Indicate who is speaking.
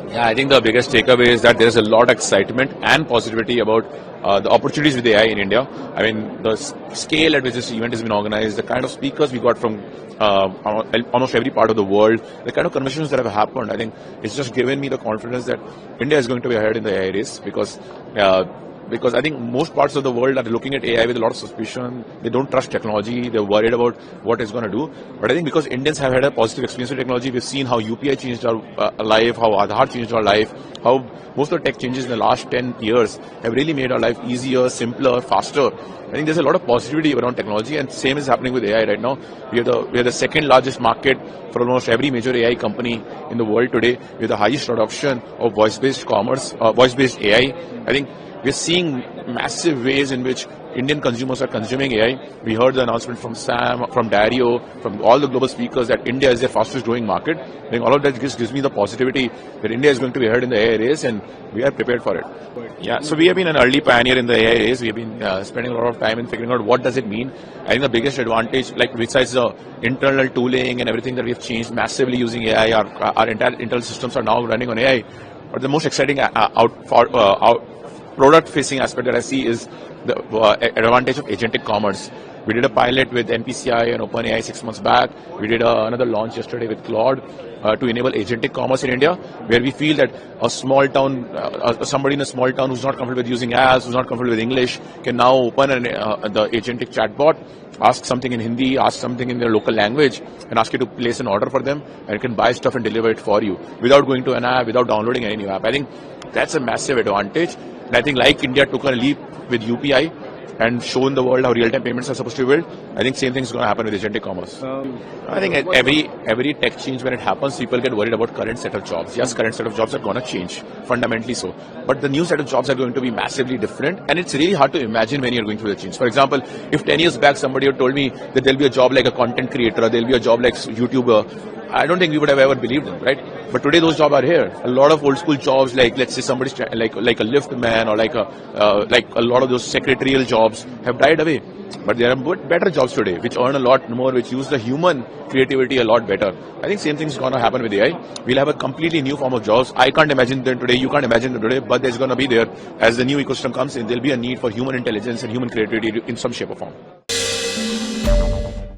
Speaker 1: Yeah, I think the biggest takeaway is that there is a lot of excitement and positivity about the opportunities with AI in India. I mean, the scale at which this event has been organized, the kind of speakers we got from almost every part of the world, the kind of conversations that have happened, I think it's just given me the confidence that India is going to be ahead in the AI race because I think most parts of the world are looking at AI with a lot of suspicion. They don't trust technology. They're worried about what it's going to do. But I think because Indians have had a positive experience with technology, we've seen how UPI changed our life, how Aadhaar changed our life, how most of the tech changes in the last 10 years have really made our life easier, simpler, faster. I think there's a lot of positivity around technology, and same is happening with AI right now. We are the second largest market for almost every major AI company in the world today. We have the highest adoption of voice-based commerce, voice-based AI. I think we're seeing massive ways in which Indian consumers are consuming AI. We heard the announcement from Sam, from Dario, from all the global speakers that India is their fastest growing market. I think all of that gives me the positivity that India is going to be ahead in the AI race, and we are prepared for it. Yeah, so we have been an early pioneer in the AI race. We have been spending a lot of time in figuring out what does it mean. I think the biggest advantage, like besides the internal tooling and everything that we have changed massively using AI, our entire internal systems are now running on AI. But the most exciting product-facing aspect that I see is the advantage of agentic commerce. We did a pilot with NPCI and OpenAI 6 months back. We did another launch yesterday with Claude to enable agentic commerce in India, where we feel that a small town, somebody in a small town who's not comfortable with using apps, who's not comfortable with English, can now open the agentic chatbot, ask something in Hindi, ask something in their local language, and ask you to place an order for them, and it can buy stuff and deliver it for you without going to an app, without downloading any new app. I think that's a massive advantage. And I think like India took a leap with UPI and shown the world how real-time payments are supposed to be built, I think same thing is going to happen with agentic commerce. I think every tech change, when it happens, people get worried about current set of jobs. Yes, current set of jobs are going to change, fundamentally so. But the new set of jobs are going to be massively different, and it's really hard to imagine when you're going through the change. For example, if 10 years back somebody had told me that there'll be a job like a content creator, there'll be a job like YouTuber, I don't think we would have ever believed them, right? But today those jobs are here. A lot of old school jobs, like let's say somebody's like a lift man or like a lot of those secretarial jobs have died away. But there are better jobs today, which earn a lot more, which use the human creativity a lot better. I think same thing is going to happen with AI. We'll have a completely new form of jobs. I can't imagine them today. You can't imagine them today, but there's going to be there. As the new ecosystem comes in, there'll be a need for human intelligence and human creativity in some shape or form.